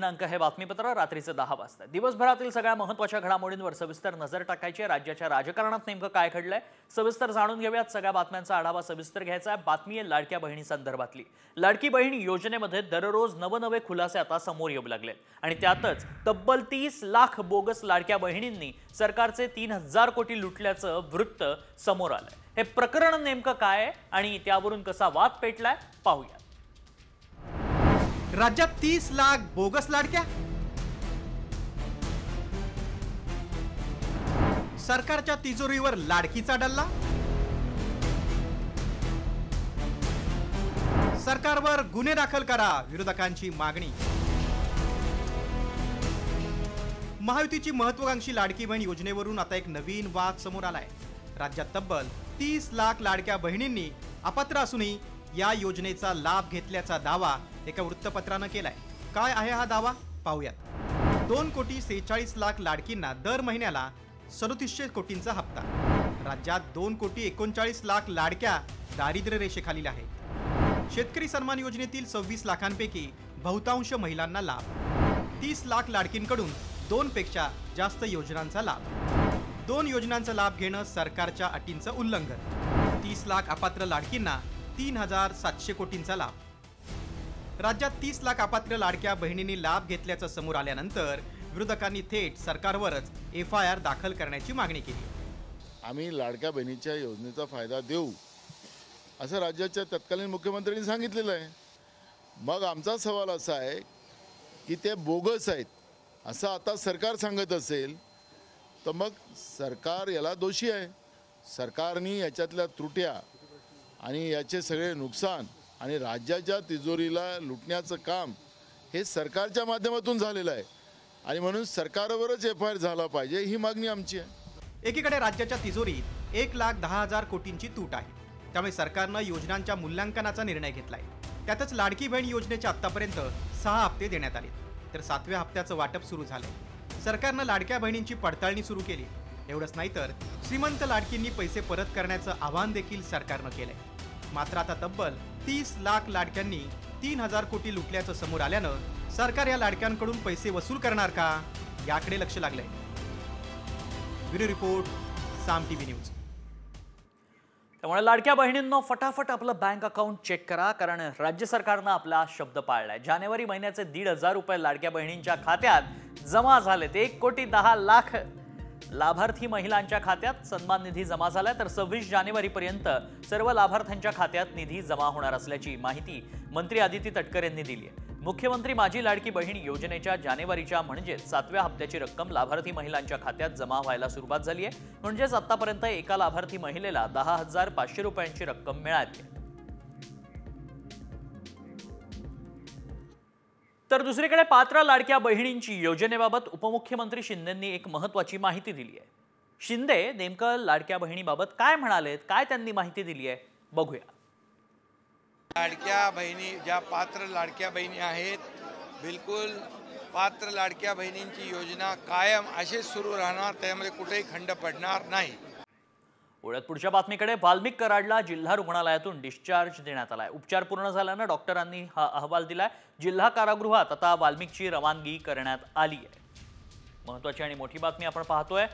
दिनांक हे बातमीपत्र रात्रीचे 10 वाजता। दिवसभरातील सगळ्या महत्त्वाच्या घडामोडींवर सविस्तर नजर टाकायची आहे। राज्याच्या राजकारणात नेमकं काय घडलंय सविस्तर जाणून घेऊयात। सगळ्या बातम्यांचा आढावा सविस्तर घ्यायचा आहे। बातमी आहे लाडक्या बहिणी संदर्भातली। लाडकी बहीण योजनेमध्ये दररोज नवनवे खुलासे आता समोर येऊ लागले आणि त्यातच तब्बल 30 लाख बोगस लाडक्या बहिणींनी सरकारचे 3000 कोटी लुटल्याचं वृत्त समोर आलंय। हे प्रकरण नेमकं काय आणि त्यावरून कसा वाद पेटलाय पाहूया। राज्यात 30 लाख बोगस लाडक्या, सरकारच्या तिजोरीवर लाडकीचा डल्ला, सरकारवर गुन्हे दाखल करा विरोधकांची मागणी। महायुतीची महत्त्वाकांक्षी लाडकी बहीण योजनेवरून आता एक नवीन वाद समोर आलाय। राज्यात तब्बल 30 लाख लाडक्या बहिणींनी अपात्र असूनही या योजनेचा लाभ घेतल्याचा दावा एका वृत्तपत्रानं केलाय। काय आहे हा दावा पाहूयात। 2,46,00,000 लाडकींना दर महिन्याला 3700 कोटींचा हप्ता। राज्यात 2,39,00,000 लाडक्या दारिद्र्य रेषेखालील आहेत। शेतकरी सन्मान योजनेतील 26 लाखांपैकी बहुतांश महिलांना लाभ। 30 लाख लाडकींकडून 2 पेक्षा जास्त योजनांचा लाभ। 2 योजनांचा लाभ घेणं सरकारच्या अटींचं उल्लंघन। 30 लाख अपात्र लाडकींना 3,700 कोटींचा लाभ। राज्यात 30 लाख अपात्र लाडक्या बहिणींनी लाभ घेतल्याचं समोर आल्यानंतर विरोधकांनी थेट सरकारवरच FIR दाखल करण्याची मागणी केली। आम्ही लाडक्या बहिणीच्या योजनेचा फायदा देऊ असं राज्याच्या तत्कालीन मुख्यमंत्र्यांनी सांगितलेलं आहे। मग आमचा सवाल असा आहे की ते बोगस आहेत असं आता सरकार सांगत असेल तर मग सरकार याला दोषी आहे। सरकारने याच्यातल्या त्रुट्या आणि याचे सगळे नुकसान आणि राज्याच्या तिजोरीला लुटण्याचं काम हे सरकारच्या माध्यमातून झालेलं आहे आणि म्हणून सरकारवरच FIR झाला पाहिजे ही मागणी आमची आहे। एकीकडे राज्याच्या तिजोरीत 1,10,000 कोटींची तूट आहे, त्यामुळे सरकारनं योजनांच्या मूल्यांकनाचा निर्णय घेतलाय। त्यातच लाडकी बहीण योजनेचे आतापर्यंत 6 हप्ते देण्यात आले, तर 7व्या हप्त्याचं वाटप सुरू झालंय। सरकारनं लाडक्या बहिणींची पडताळणी सुरू केली। एवढंच नाही तर श्रीमंत लाडकींनी पैसे परत करण्याचं आवाहन देखील सरकारनं केलंय। मात्र आता तब्बल 30 लाख लाडक्यांनी 3,000 कोटी लुटल्याचं समोर आल्यानं सरकार या लाडक्यांकडून पैसे वसूल करणार का याकडे लक्ष लागलंय। ब्युरो रिपोर्ट, साम TV न्यूज। त्यामुळे लाडक्या बहिणींनो फटाफट आपलं बँक अकाउंट चेक करा, कारण राज्य सरकारनं आपला शब्द पाळलाय। जानेवारी महिन्याचे 1,500 रुपये लाडक्या बहिणींच्या खात्यात जमा झालेत। 1,10,00,000 लाभार्थी महिलांच्या खात्यात सन्मान निधी जमा झालाय, तर 26 जानेवारीपर्यंत सर्व लाभार्थ्यांच्या खात्यात निधी जमा होणार असल्याची माहिती मंत्री आदिती तटकरे यांनी दिली आहे। मुख्यमंत्री माझी लाडकी बहीण योजनेच्या जानेवारीच्या म्हणजेच 7व्या हप्त्याची रक्कम लाभार्थी महिलांच्या खात्यात जमा व्हायला सुरुवात झाली आहे। म्हणजेच आतापर्यंत एका लाभार्थी महिलेला 10,500 रुपयांची रक्कम मिळाली आहे। तर दुसरीकडे पात्र लाडक्या बहिणींची योजनेबाबत उपमुख्यमंत्री शिंदेंनी एक महत्त्वाची माहिती दिली आहे। शिंदे नेमकं लाडक्या बहिणीबाबत काय म्हणालेत, काय त्यांनी माहिती दिली आहे बघूया। लाडक्या बहिणी ज्या पात्र लाडक्या बहिणी आहेत, बिलकुल पात्र लाडक्या बहिणींची योजना कायम अशीच सुरू राहणार, त्यामध्ये कुठेही खंड पडणार नाही। वळत पुढच्या बातमीकडे। वाल्मिक कराडला जिल्हा रुग्णालयातून डिस्चार्ज देण्यात आलाय। उपचार पूर्ण झाल्यानं डॉक्टरांनी हा अहवाल दिलाय। जिल्हा कारागृहात आता वाल्मिकची रवानगी करण्यात आली आहे। महत्त्वाची आणि मोठी बातमी आपण पाहतोय।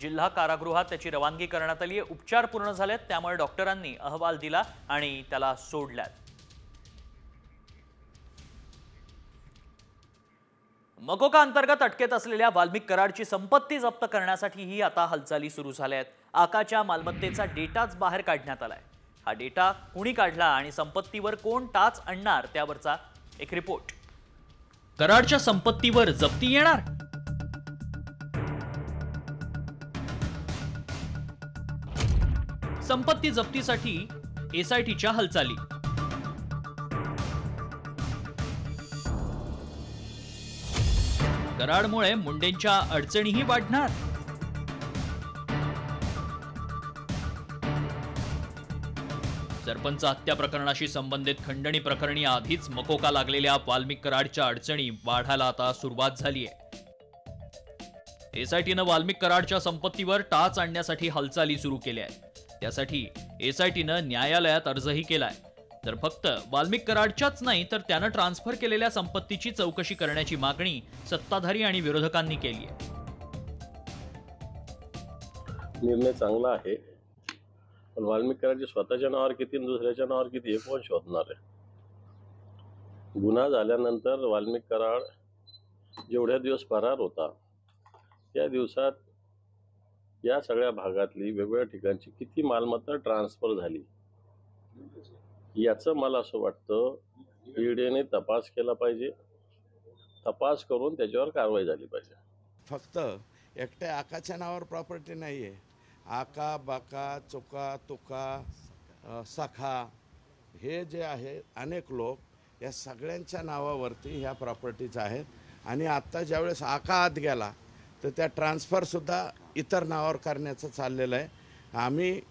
जिल्हा कारागृहात त्याची रवानगी करण्यात आली आहे। उपचार पूर्ण झालेत, त्यामुळे डॉक्टरांनी अहवाल दिला आणि त्याला सोडल्यात। मकोका अंतर्गत अटकेत असलेल्या वाल्मिक कराडची संपत्ती जप्त करण्यासाठीही आता हालचाली सुरू झाल्या आहेत। आकाच्या मालमत्तेचा डेटाच बाहेर काढण्यात आलाय। हा डेटा कुणी काढला आणि संपत्तीवर कोण टाच आणणार त्यावरचा एक रिपोर्ट। कराडच्या संपत्तीवर जप्ती येणार? संपत्ती जप्तीसाठी SITच्या हालचाली। कराडमुळे मुंडेंच्या अडचणीही वाढणार? सरपंच हत्या प्रकरणाशी संबंधित खंडणी प्रकरणी आधीच मकोका लागलेल्या वाल्मिक कराडच्या अडचणी वाढायला आता सुरुवात झाली आहे। SITनं वाल्मिक कराडच्या संपत्तीवर टाच आणण्यासाठी हालचाली सुरू केल्या आहेत। त्यासाठी SITनं न्यायालयात अर्जही केलाय। तर फक्त वाल्मिक कराडच्याच नाही तर त्यानं ट्रान्सफर केलेल्या संपत्तीची चौकशी करण्याची मागणी सत्ताधारी आणि विरोधकांनी केली आहे. निर्णय चांगला आहे, पण वाल्मिक कराडचे स्वतःच्या नावावर किती आणि दुसऱ्याच्या नावावर किती हे कोण शोधणार आहे? गुन्हा झाल्यानंतर वाल्मिक कराड जेवढ्या दिवस फरार होता त्या दिवसात या सगळ्या भागातली वेगवेगळ्या ठिकाणची किती मालमत्ता ट्रान्सफर झाली याचं मला असं वाटतं ईडीने तपास केला पाहिजे. तपास करून त्याच्यावर कारवाई झाली पाहिजे. फक्त एकट्या आकाच्या नावावर प्रॉपर्टी नाही आहे. आका, बाका, चोका, तुका, सखा हे जे आहे अनेक लोक या सगळ्यांच्या नावावरती ह्या प्रॉपर्टीज आहेत. आणि आत्ता ज्यावेळेस आका आत गेला तर त्या ट्रान्सफरसुद्धा इतर नावावर करण्याचं चाललेलं आहे. आम्ही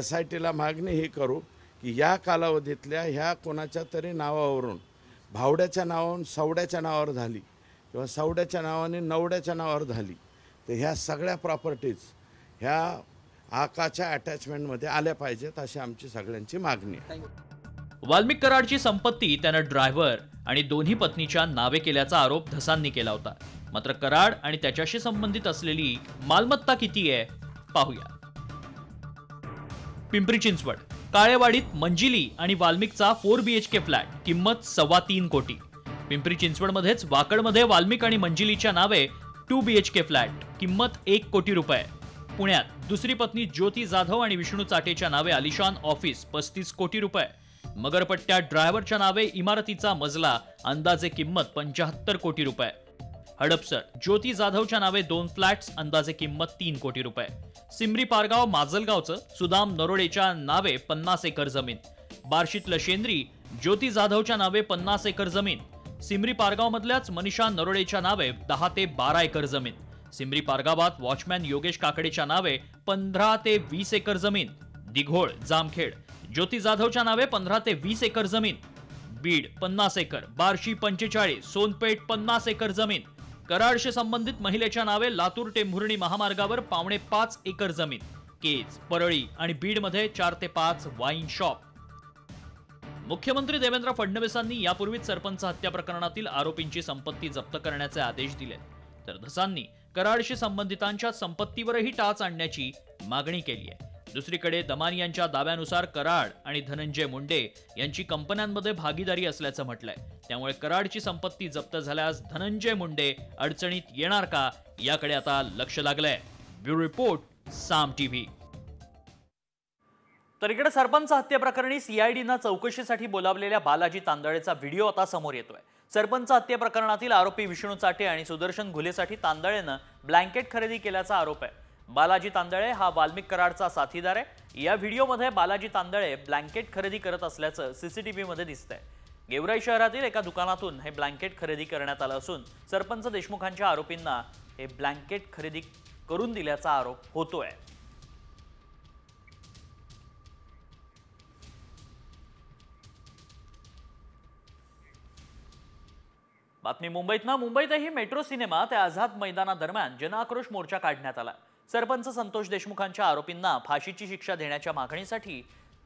SITला मागणी ही करू की या कालावधीतल्या ह्या कोणाच्या तरी नावावरून भावड्याच्या नावावरून सवड्याच्या नावावर झाली किंवा सवड्याच्या नावाने नवड्याच्या नावावर झाली तर ह्या सगळ्या प्रॉपर्टीज ह्या आकाच्या अटॅचमेंटमध्ये आल्या पाहिजेत अशी आमची सगळ्यांची मागणी आहे. वाल्मिक कराडची संपत्ती त्यानं ड्रायव्हर आणि दोन्ही पत्नीच्या नावे केल्याचा आरोप धसांनी केला होता. मात्र कराड आणि त्याच्याशी संबंधित असलेली मालमत्ता किती आहे पाहूया. पिंपरी चिंचवड काळेवाडीत मंजिली आणि वाल्मिकचा 4 BHK फ्लॅट, किंमत 3.25 कोटी. पिंपरी चिंचवडमध्येच वाकडमध्ये वाल्मिक आणि मंजिलीच्या नावे 2 BHK फ्लॅट, किंमत 1 कोटी रुपये. पुण्यात दुसरी पत्नी ज्योती जाधव आणि विष्णू चाटेच्या नावे आलिशान ऑफिस 35 कोटी रुपये. मगरपट्ट्यात ड्रायव्हरच्या नावे इमारतीचा मजला, अंदाजे किंमत 75 कोटी रुपये. हडपसर ज्योती जाधवच्या नावे 2 फ्लॅट्स, अंदाजे किंमत 3 कोटी रुपये. सिमरी पारगाव माजलगावचं सुदाम नरोडेच्या नावे 50 एकर जमीन. बार्शीतलं शेंद्री ज्योती जाधवच्या नावे 50 एकर जमीन. सिमरी पारगाव मधल्याच मनीषा नरोडेच्या नावे 10 ते 12 एकर जमीन. सिमरी पारगावात वॉचमॅन योगेश काकडेच्या नावे 15 ते 20 एकर जमीन. दिघोळ जामखेड ज्योती जाधवच्या नावे 15 ते 20 एकर जमीन. बीड 50 एकर, बार्शी 45, सोनपेठ 50 एकर जमीन. कराडशी संबंधित महिलेच्या नावे लातूर टेंभुर्णी महामार्गावर 5.25 एकर जमीन. केज, परळी आणि बीडमध्ये 4 ते 5 वाईन शॉप. मुख्यमंत्री देवेंद्र फडणवीसांनी यापूर्वीच सरपंच हत्या प्रकरणातील आरोपींची संपत्ती जप्त करण्याचे आदेश दिले, तर धसांनी कराडशी संबंधितांच्या संपत्तीवरही टाच आणण्याची मागणी केली आहे. दुसरीकडे दमानी यांच्या दाव्यानुसार कराड आणि धनंजय मुंडे यांची कंपन्यांमध्ये भागीदारी असल्याचं म्हटलंय. त्यामुळे कराडची संपत्ती जप्त झाल्यास धनंजय मुंडे अडचणीत येणार का याकडे आता लक्ष लागलंय. ब्युरो रिपोर्ट, साम TV. तर इकडे सरपंच हत्या प्रकरणी CIDनं चौकशीसाठी बोलावलेल्या बालाजी तांदळेचा व्हिडिओ आता समोर येतोय. सरपंच हत्या प्रकरणातील आरोपी विष्णू चाटे आणि सुदर्शन घुलेसाठी तांदळेनं ब्लँकेट खरेदी केल्याचा आरोप आहे. बालाजी तांदळे हा वाल्मिक कराडचा साथीदार आहे. या व्हिडिओमध्ये बालाजी तांदळे ब्लँकेट खरेदी करत असल्याचं CCTV मध्ये दिसतंय. गेवराई शहरातील एका दुकानातून हे ब्लँकेट खरेदी करण्यात आलं असून सरपंच देशमुखांच्या आरोपींना हे ब्लँकेट खरेदी करून दिल्याचा आरोप होतोय. बातमी मुंबईतनं. मुंबईतही मेट्रो सिनेमा ते आझाद मैदानादरम्यान जनआक्रोश मोर्चा काढण्यात आला. सरपंच संतोष देशमुखांच्या आरोपींना फाशीची शिक्षा देण्याच्या मागणीसाठी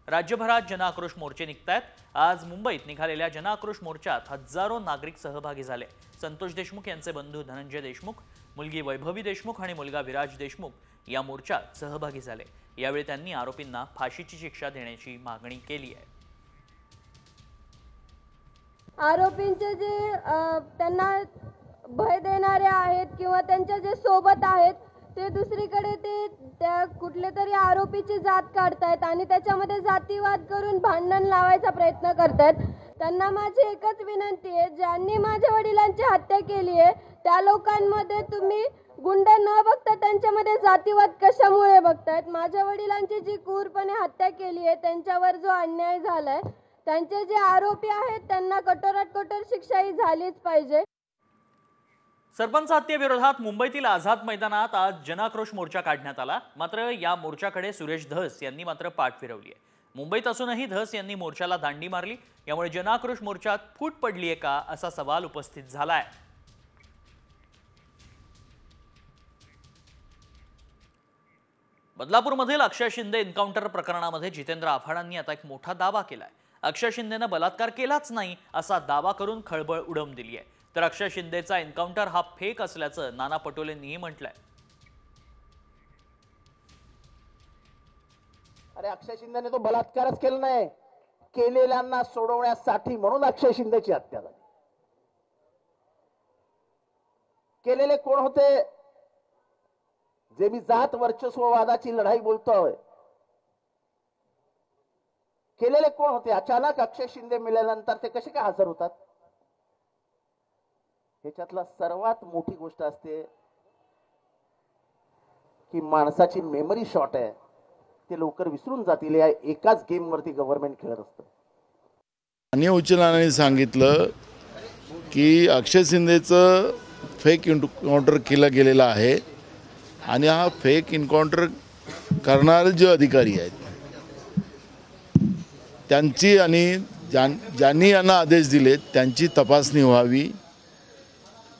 राज्यभरात जनआक्रोश मोर्चे निघतायत. आज मुंबईत निघालेल्या जनआक्रोश मोर्चात हजारो नागरिक सहभागी झाले. संतोष देशमुख यांचे बंधू धनंजय देशमुख, मुलगी वैभवी देशमुख आणि मुलगा विराज देशमुख या मोर्चात सहभागी झाले. यावेळी त्यांनी आरोपींना फाशीची शिक्षा देण्याची मागणी केली आहे. आरोपींचे जे त्यांना भय देणारे आहेत किंवा त्यांच्या जे सोबत आहेत ते दुसरीकडे त्या कुठले तरी आरोपीची जात काढतायत आणि त्याच्यामध्ये जातीवाद करून भांडण लावायचा प्रयत्न करतायत. त्यांना माझी एकच विनंती आहे, ज्यांनी माझ्या वडिलांची हत्या केली आहे त्या लोकांमध्ये तुम्ही गुंड न बघता त्यांच्यामध्ये जातीवाद कशामुळे बघतायत? माझ्या वडिलांची जी क्रूरपणे हत्या केली आहे, त्यांच्यावर जो अन्याय झालाय, त्यांचे जे आरोपी आहेत त्यांना कठोरात कठोर शिक्षा ही झालीच पाहिजे. सरपंच हत्येविरोधात मुंबईतील आझाद मैदानात आज जनआक्रोश मोर्चा काढण्यात आला. मात्र या मोर्चाकडे सुरेश धस यांनी मात्र पाठ फिरवली आहे. मुंबईत असूनही धस यांनी मोर्चाला दांडी मारली. यामुळे जनआक्रोश मोर्चात फूट पडली आहे का असा सवाल उपस्थित झालाय. बदलापूरमधील अक्षय शिंदे एन्काउंटर प्रकरणामध्ये जितेंद्र आव्हाडांनी आता एक मोठा दावा केलाय. अक्षय शिंदेनं बलात्कार केलाच नाही असा दावा करून खळबळ उडवून दिली आहे. तर अक्षय शिंदेचा एन्काउंटर हा फेक असल्याचं नाना पटोलेंनीही म्हटलंय. अरे अक्षय शिंदेने तो बलात्कारच केला नाही, केलेल्यांना सोडवण्यासाठी म्हणून अक्षय शिंदेची हत्या झाली. केलेले कोण होते? जे मी जात वर्चस्ववादाची लढाई बोलतोय, केलेले कोण होते? अचानक अक्षय शिंदे मिळाल्यानंतर ते कसे काय हजर होतात? ह्याच्यातला सर्वात मोठी गोष्ट असते की माणसाची मेमरी शॉर्ट आहे, ते लवकर विसरून जातील. या एकाच गेम वरती गव्हर्नमेंट खेळत असतं. आणि उच्च न्यायालयाने सांगितलं की अक्षय शिंदेचं फेक एन्काउंटर केलं गेलेलं आहे आणि हा फेक एन्काउंटर करणारे जे अधिकारी आहेत त्यांची आणि ज्यांनी यांना आदेश दिले त्यांची तपासणी व्हावी,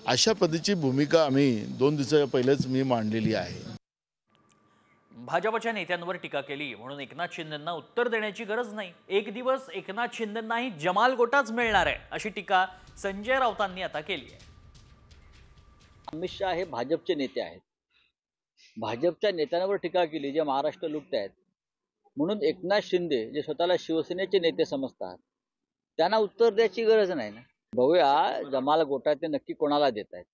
अशा पद्धतीची भूमिका आम्ही 2 दिवसाच्या पहिलेच मी मांडलेली आहे. भाजपच्या नेत्यांवर टीका केली म्हणून एकनाथ शिंदेंना उत्तर देण्याची गरज नाही. एक दिवस एकनाथ शिंदेंनाही जमाल गोटाच मिळणार आहे अशी टीका संजय राऊतांनी आता केली आहे. अमित शहा हे भाजपचे नेते आहेत. भाजपच्या नेत्यांवर टीका केली जे महाराष्ट्र लुटत आहेत म्हणून एकनाथ शिंदे जे स्वतःला शिवसेनेचे नेते समजतात त्यांना उत्तर द्यायची गरज नाही ना. बघूया जमाल गोटा ते नक्की कोणाला देत आहेत.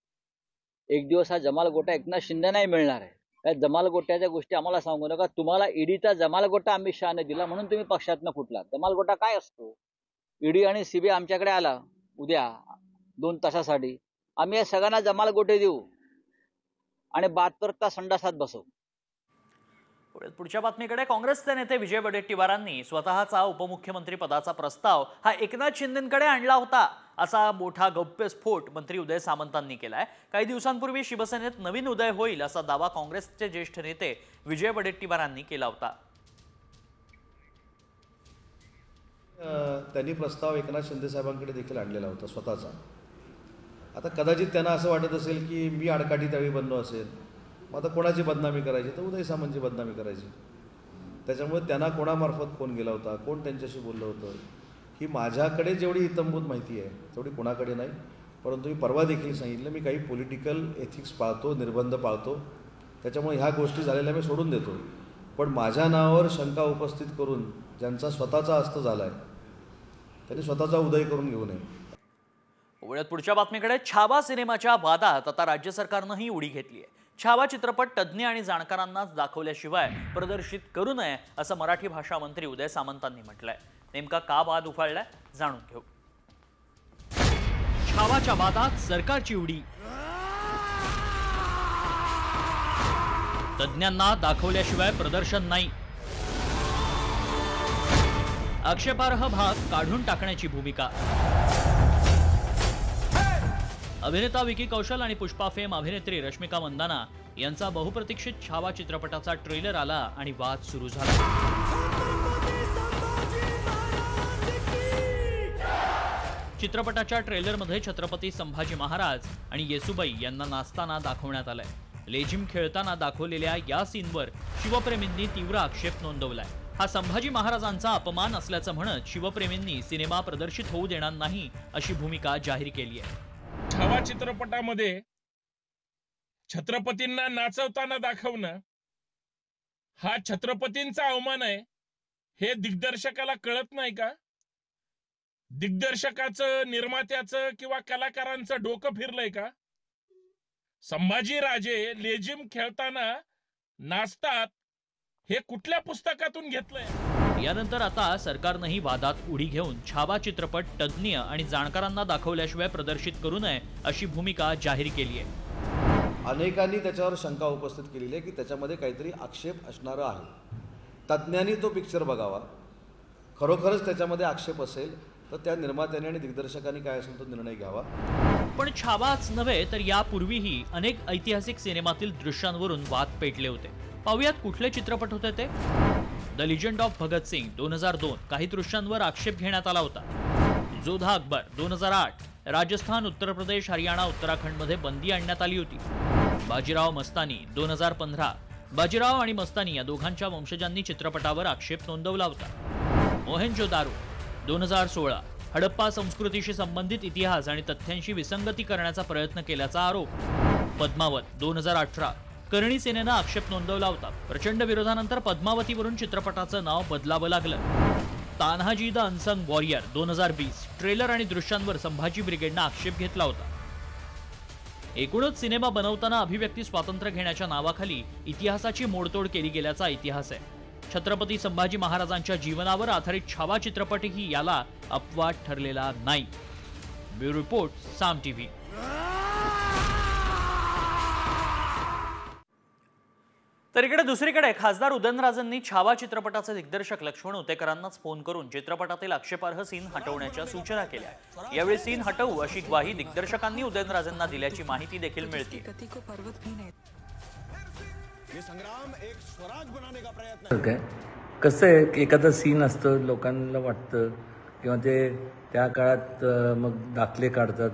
एक दिवस हा जमाल गोटा एकनाथ शिंदे नाही मिळणार आहे. या जमाल गोट्याच्या गोष्टी आम्हाला सांगू नका. तुम्हाला ईडीचा जमाल गोटा अमित शहाने दिला म्हणून तुम्ही पक्षातनं फुटलात. जमाल गोटा काय असतो? ईडी आणि सीबीआय आमच्याकडे आला उद्या 2 तासासाठी, आम्ही या सगळ्यांना जमाल गोटे देऊ आणि 72 तास संडासात बसवू. पुढच्या बातमीकडे काँग्रेसचे नेते विजय वडेट्टीवारांनी स्वतःचा उपमुख्यमंत्री पदाचा प्रस्ताव हा एकनाथ शिंदेंकडे आणला होता असा मोठा गौप्यस्फोट मंत्री उदय सामंतांनी केलाय. काही दिवसांपूर्वी शिवसेनेत नवीन उदय होईल असा दावा काँग्रेसचे ज्येष्ठ नेते विजय वडेट्टीवारांनी केला होता. त्यांनी प्रस्ताव एकनाथ शिंदे साहेबांकडे देखील आणलेला होता स्वतःचा. आता कदाचित त्यांना असं वाटत असेल की मी आडकाठी त्यावेळी बनलो असेल, मग आता कोणाची बदनामी करायची तर उदय सामंतची बदनामी करायची. त्याच्यामुळे त्यांना कोणामार्फत फोन गेला होता, कोण त्यांच्याशी बोललं होतं, ही माझ्याकडे जेवढी इतंभूत माहिती आहे तेवढी कोणाकडे नाही. परंतु मी परवा देखील सांगितलं मी काही पॉलिटिकल एथिक्स पाळतो, निर्बंध पाळतो, त्याच्यामुळे ह्या गोष्टी झालेल्या मी सोडून देतो. पण माझ्या नावावर शंका उपस्थित करून ज्यांचा स्वतःचा अस्त झाला आहे त्यांनी स्वतःचा उदय करून घेऊ नये. वळत पुढच्या बातमीकडे छावा सिनेमाच्या वादात आता राज्य सरकारनंही उडी घेतली आहे. छावा चित्रपट तज्ज्ञ आणि जाणकारांनाच दाखवल्याशिवाय प्रदर्शित करू नये असं मराठी भाषा मंत्री उदय सामंतांनी म्हटलंय. नेमका का वाद उफाळलाय जाणून घेऊ. छावाच्या वादात सरकारची उडी. तज्ज्ञांना दाखवल्याशिवाय प्रदर्शन नाही. आक्षेपार्ह भाग काढून टाकण्याची भूमिका. अभिनेता विकी कौशल आणि पुष्पा फेम अभिनेत्री रश्मिका मंदाना यांचा बहुप्रतीक्षित छावा चित्रपटाचा ट्रेलर आला आणि वाद सुरू झाला. चित्रपटाच्या ट्रेलरमध्ये छत्रपती संभाजी महाराज आणि येसुबाई यांना नाचताना दाखवण्यात आलंय. लेझिम खेळताना दाखवलेल्या या सीनवर शिवप्रेमींनी तीव्र आक्षेप नोंदवलाय. हा संभाजी महाराजांचा अपमान असल्याचं म्हणत शिवप्रेमींनी सिनेमा प्रदर्शित होऊ देणार नाही अशी भूमिका जाहीर केली आहे. छावा चित्रपटामध्ये छत्रपतींना नाचवताना दाखवणं हा छत्रपतींचा अवमान आहे हे दिग्दर्शकाला कळत नाही का? दिग्दर्शकाचं, निर्मात्याचं किंवा कलाकारांचं डोकं फिरलंय का? संभाजी राजे लेझिम खेळताना नाचतात हे कुठल्या पुस्तकातून घेतलंय? यानंतर आता सरकारनंही वादात उडी घेऊन छावा चित्रपट तज्ज्ञ आणि जाणकारांना दाखवल्याशिवाय प्रदर्शित करू नये अशी भूमिका जाहीर केली आहे. अनेकांनी त्याच्यावर शंका उपस्थित केलेली आहे की त्याच्यामध्ये काहीतरी आक्षेप असणारं आहे. तज्ज्ञांनी तो पिक्चर बघावा. खरोखरच त्याच्यामध्ये आक्षेप असेल तर त्या निर्मात्याने आणि दिग्दर्शकांनी काय असेल तो निर्णय घ्यावा. पण छावाच नव्हे तर यापूर्वीही अनेक ऐतिहासिक सिनेमातील दृश्यांवरून वाद पेटले होते. पाहुयात कुठले चित्रपट होते ते. The legend of Bhagat Singh 2002 काही दृश्यांवर आक्षेप घेण्यात आला होता. जोधा अकबर 2008 राजस्थान, उत्तर प्रदेश, हरियाणा, उत्तराखंडमध्ये बंदी आणण्यात आली होती. बाजीराव मस्तानी 2015 बाजीराव आणि मस्तानी या दोघांच्या वंशजांनी चित्रपटावर आक्षेप नोंदवला होता. मोहेंजोदारो 2016 हडप्पा संस्कृतीशी संबंधित इतिहास आणि तथ्यांशी विसंगती करण्याचा प्रयत्न केल्याचा आरोप. पद्मावत 2018 करणी सेनेनं आक्षेप नोंदवला होता. प्रचंड विरोधानंतर पद्मावतीवरून चित्रपटाचं नाव बदलावं लागलं. Tanhaji the unsung warrior 2020 trailer आणि दृश्यांवर संभाजी ब्रिगेडनं आक्षेप घेतला होता. एकूणच सिनेमा बनवताना अभिव्यक्ती स्वातंत्र्य घेण्याच्या नावाखाली इतिहासाची मोडतोड केली गेल्याचा इतिहास आहे. छत्रपती संभाजी महाराजांच्या जीवनावर आधारित छावा चित्रपटही याला अपवाद ठरलेला नाही. ब्युरो रिपोर्ट, साम टीव्ही. तर इकडे दुसरीकडे खासदार उदयनराजेंनी छावा चित्रपटाचे दिग्दर्शक लक्ष्मण उतेकरांनाच फोन करून चित्रपटातील आक्षेपार्ह सीन हटवण्याच्या सूचना केल्या. यावेळी सीन हटवू अशी ग्वाही दिग्दर्शकांनी उदयनराजेंना दिल्याची माहिती देखील मिळते. कसं आहे, एखादा सीन असतं, लोकांना वाटतं किंवा ते त्या काळात मग दाखले काढतात.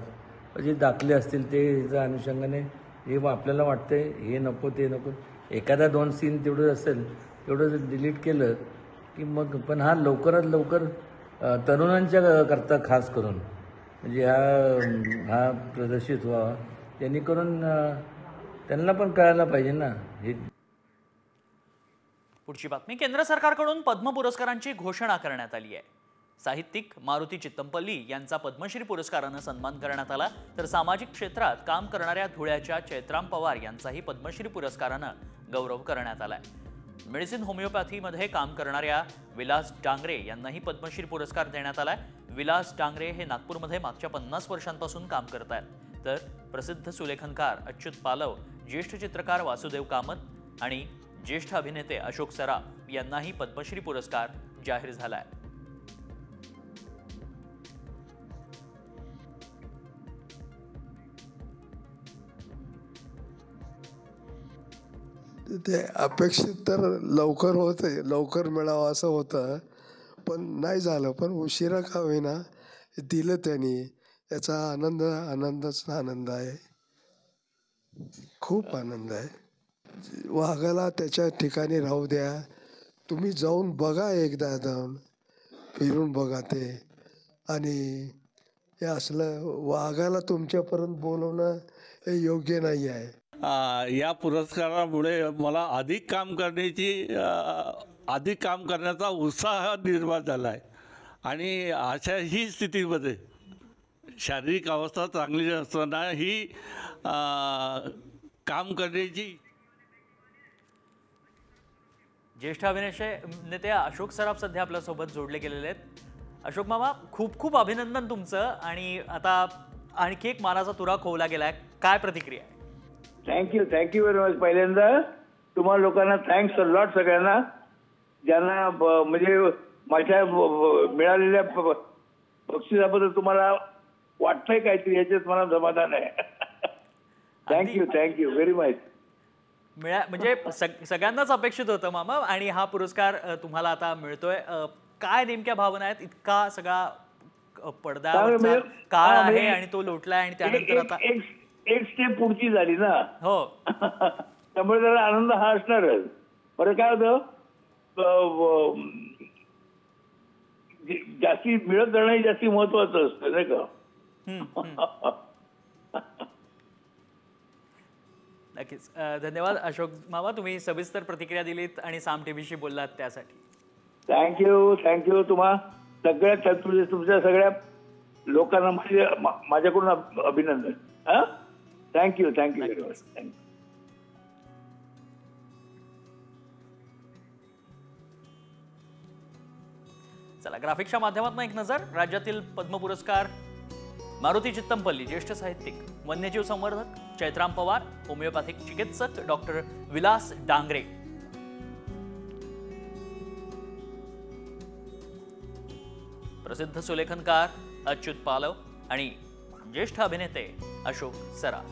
जे दाखले असतील ते ज्या अनुषंगाने हे आपल्याला वाटतंय हे नको ते नको, एखादा 2 सीन तेवढं असेल तेवढं डिलीट केलं की मग. पण हा लवकरात लवकर तरुणांच्या करता खास करून म्हणजे हा प्रदर्शित व्हावा, जेणेकरून त्यांना पण कळायला पाहिजे ना. हे पुढची बातमी. केंद्र सरकारकडून पद्म पुरस्कारांची घोषणा करण्यात आली आहे. साहित्यिक मारुती चित्तमपल्ली यांचा पद्मश्री पुरस्कारानं सन्मान करण्यात आला. तर सामाजिक क्षेत्रात काम करणाऱ्या धुळ्याच्या चैत्राम पवार यांचाही पद्मश्री पुरस्कारानं गौरव करण्यात आलाय. मेडिसिन होमिओपॅथीमध्ये काम करणाऱ्या विलास डांगरे यांनाही पद्मश्री पुरस्कार देण्यात आलाय. विलास डांगरे हे नागपूरमध्ये मागच्या 50 वर्षांपासून काम करत आहेत. तर प्रसिद्ध सुलेखनकार अच्युत पालव, ज्येष्ठ चित्रकार वासुदेव कामत आणि ज्येष्ठ अभिनेते अशोक सराफ यांनाही पद्मश्री पुरस्कार जाहीर झालाय. ते अपेक्षित तर लवकर होते, लवकर मिळावं असं होतं, पण नाही झालं. पण उशिरा का होईना दिलं त्यांनी, याचा आनंदच आनंद आहे, खूप आनंद आहे. वाघाला त्याच्या ठिकाणी राहू द्या, तुम्ही जाऊन बघा, एकदा जाऊन फिरून बघा ते. आणि हे असलं वाघाला तुमच्यापर्यंत बोलवणं हे योग्य नाही आहे. या पुरस्कारामुळे मला अधिक काम करण्याचा उत्साह निर्माण झाला आहे. आणि अशाही स्थितीमध्ये शारीरिक अवस्था चांगली असताना ही काम करण्याची. ज्येष्ठ अभिनेते अशोक सराफ सध्या आपल्यासोबत जोडले गेलेले आहेत. अशोक मामा, खूप खूप अभिनंदन तुमचं. आणि आता आणखी एक मानाचा तुरा खोवला गेलाय, काय प्रतिक्रिया आहे? Thank you very much. पहिल्यांदा तुम्हाला लोकांना थँक्स अ लॉट, सगळ्यांना ज्यांना म्हणजे माझ्या मिळालेल्या बक्षिसाबद्दल तुम्हाला वाटतंय काहीतरी, याच्यात मला समाधान आहे. Thank you very much. म्हणजे सगळ्यांनाच अपेक्षित होतं मामा, आणि हा पुरस्कार तुम्हाला आता मिळतोय. काय नेमक्या भावना आहेत? इतका सगळा पडद्यावर काळ आहे आणि तो लोटलाय, आणि त्यानंतर आता एक स्टेप पुढची झाली ना. हो. त्यामुळे त्याला आनंद हा असणारच. बरं, काय होतं, जास्ती मिळत जाणं जास्ती महत्वाचं असतं, नाही का? नक्कीच. धन्यवाद अशोक मामा, तुम्ही सविस्तर प्रतिक्रिया दिलीत आणि साम टीव्हीशी बोललात त्यासाठी. थँक्यू तुम्हा सगळ्या तुमच्या सगळ्या लोकांना माझ्याकडून अभिनंदन. Thank you very much. चला, ग्राफिक्सच्या माध्यमातून एक नजर. राज्यातील पद्म पुरस्कार: मारुती चित्तमपल्ली, ज्येष्ठ साहित्यिक, वन्यजीव संवर्धक चैत्राम पवार, होमिओपॅथिक चिकित्सक डॉक्टर विलास डांगरे, प्रसिद्ध सुलेखनकार अच्युत पालव आणि ज्येष्ठ अभिनेते अशोक सराफ.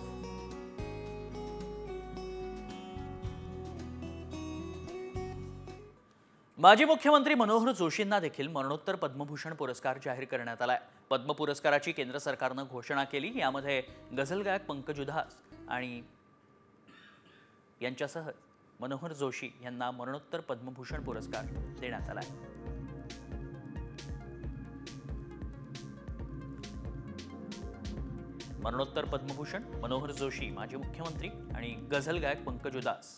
माजी मुख्यमंत्री मनोहर जोशींना देखील मरणोत्तर पद्मभूषण पुरस्कार जाहीर करण्यात आलाय. पद्म पुरस्काराची केंद्र सरकारनं घोषणा केली. यामध्ये गझल गायक पंकज उधास आणि यांच्यासह मनोहर जोशी यांना मरणोत्तर पद्मभूषण पुरस्कार देण्यात आलाय. मरणोत्तर पद्मभूषण मनोहर जोशी माजी मुख्यमंत्री आणि गझल गायक पंकज उदास